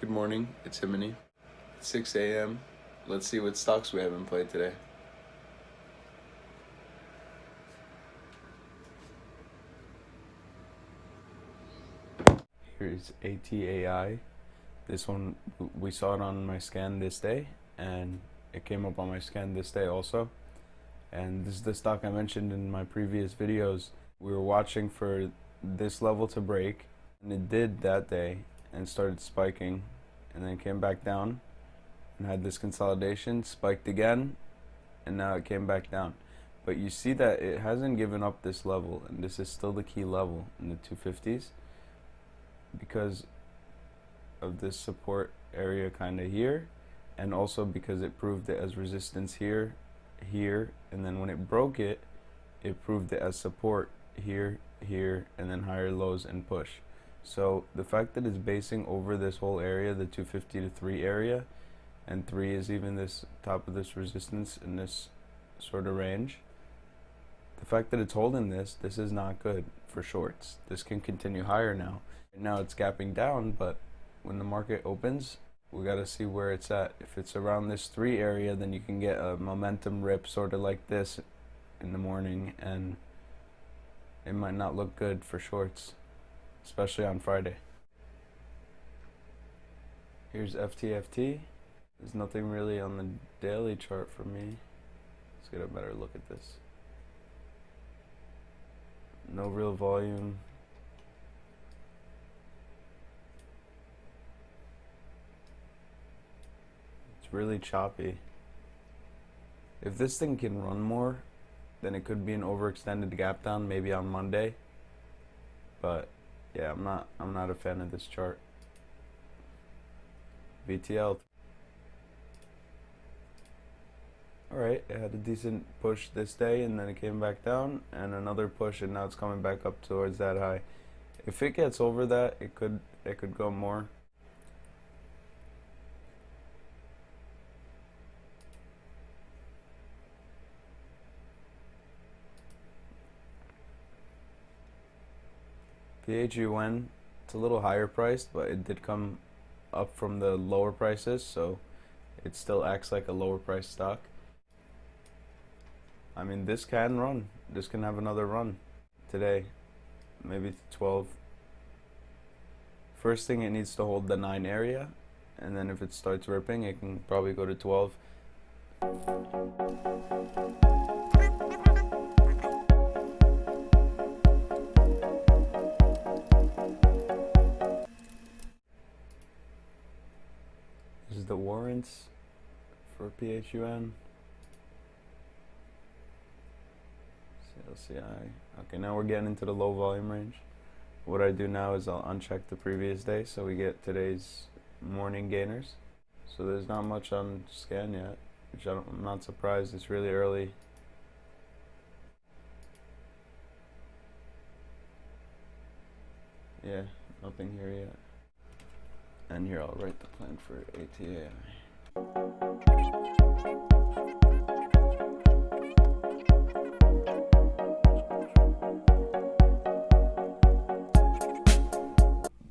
Good morning, it's Himini. It's 6 a.m. Let's see what stocks we haven't played today. Here's ATAI. This one, we saw it on my scan this day, and it came up on my scan this day also. And this is the stock I mentioned in my previous videos. We were watching for this level to break, and it did that day and started spiking, and then came back down and had this consolidation, spiked again, and now it came back down. But you see that it hasn't given up this level, and this is still the key level in the 250s because of this support area kind of here, and also because it proved it as resistance here, and then when it broke it, it proved it as support here, and then higher lows and push. So the fact that it's basing over this whole area, the 250 to 3 area, and 3 is even this top of this resistance in this sort of range, the fact that it's holding this is not good for shorts. This can continue higher now. Now it's gapping down, but when the market opens, we got to see where it's at. If it's around this 3 area, then you can get a momentum rip sort of like this in the morning, and it might not look good for shorts, especially on Friday. Here's FTFT. There's nothing really on the daily chart for me. Let's get a better look at this. No real volume. It's really choppy. If this thing can run more, then it could be an overextended gap down maybe on Monday. But yeah, I'm not a fan of this chart. VTL. Alright, it had a decent push this day, and then it came back down, and another push, and now it's coming back up towards that high. If it gets over that, it could go more. PHUN, it's a little higher priced, but it did come up from the lower prices, so it still acts like a lower priced stock. I mean, this can run. This can have another run today, maybe to 12. First thing, it needs to hold the 9 area, and then if it starts ripping, it can probably go to 12. This is the warrants for PHUN. LCI. Okay, now we're getting into the low volume range. What I do now is I'll uncheck the previous day so we get today's morning gainers. So there's not much on scan yet, which I'm not surprised. It's really early. Yeah, nothing here yet. And here I'll write the plan for ATAI.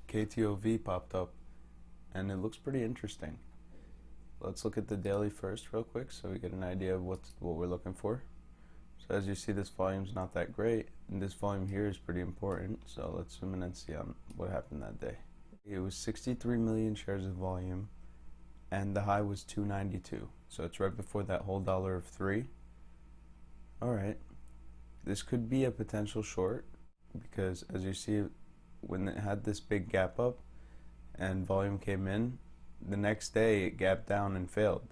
KTOV popped up, and it looks pretty interesting. Let's look at the daily first real quick so we get an idea of what we're looking for. So as you see, this volume's not that great, and this volume here is pretty important, so let's zoom in and see on what happened that day. It was 63 million shares of volume, and the high was 292, so it's right before that whole dollar of 3. Alright, this could be a potential short, because as you see, when it had this big gap up and volume came in, the next day it gapped down and failed.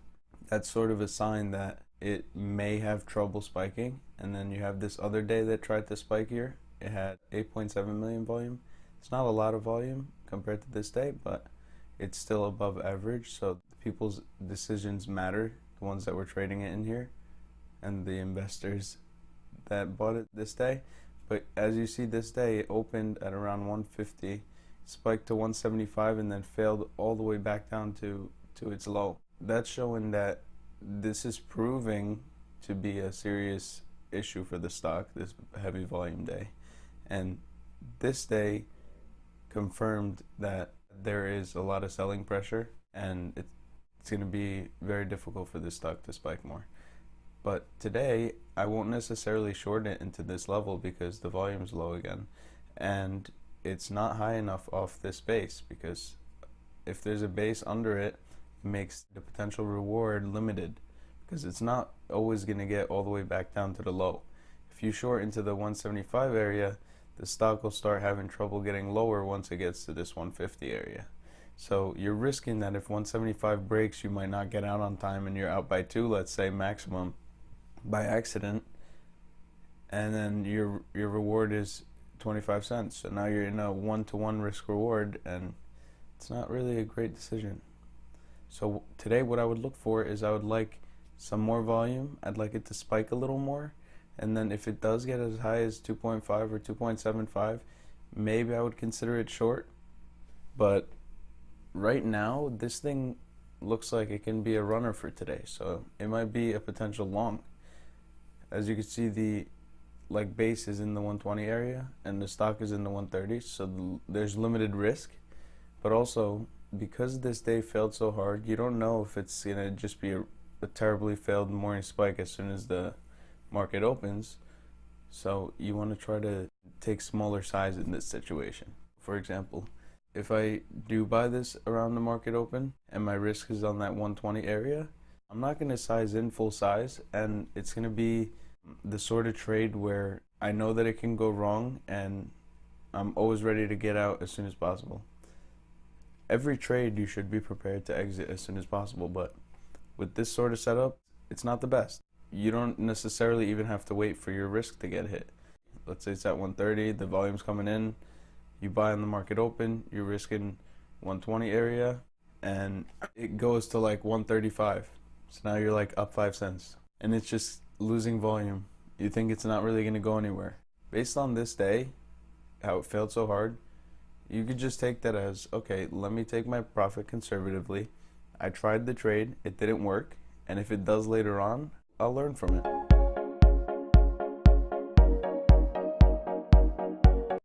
That's sort of a sign that it may have trouble spiking. And then you have this other day that tried to spike here. It had 8.7 million volume. It's not a lot of volume compared to this day, but it's still above average. So people's decisions matter, the ones that were trading it in here and the investors that bought it this day. But as you see, this day it opened at around 150, spiked to 175, and then failed all the way back down to its low. That's showing that this is proving to be a serious issue for the stock, this heavy volume day. And this day confirmed that There is a lot of selling pressure, and it's going to be very difficult for this stock to spike more. But today, I won't necessarily short it into this level because the volume's low again, and it's not high enough off this base, because if there's a base under it, it makes the potential reward limited, because it's not always going to get all the way back down to the low. If you short into the 175 area, the stock will start having trouble getting lower once it gets to this 150 area. So you're risking that if 175 breaks, you might not get out on time and you're out by 2, let's say maximum, by accident, and then your reward is 25 cents. So now you're in a 1-to-1 risk reward, and it's not really a great decision. So today what I would look for is I would like some more volume. I'd like it to spike a little more, and then if it does get as high as 2.5 or 2.75, maybe I would consider it short. But right now, this thing looks like it can be a runner for today, so it might be a potential long. As you can see, the base is in the 120 area and the stock is in the 130, so there's limited risk. But also, because this day failed so hard, you don't know if it's gonna just be a terribly failed morning spike as soon as the market opens. So you want to try to take smaller size in this situation. For example, if I do buy this around the market open and my risk is on that 120 area, I'm not going to size in full size, and it's going to be the sort of trade where I know that it can go wrong and I'm always ready to get out as soon as possible. Every trade you should be prepared to exit as soon as possible, but with this sort of setup, it's not the best. You don't necessarily even have to wait for your risk to get hit. Let's say it's at 130, the volume's coming in, you buy on the market open, you're risking 120 area, and it goes to like 135. So now you're like up 5 cents, and it's just losing volume. You think it's not really going to go anywhere. Based on this day, how it failed so hard, you could just take that as, okay, let me take my profit conservatively. I tried the trade, it didn't work, and if it does later on, I'll learn from it.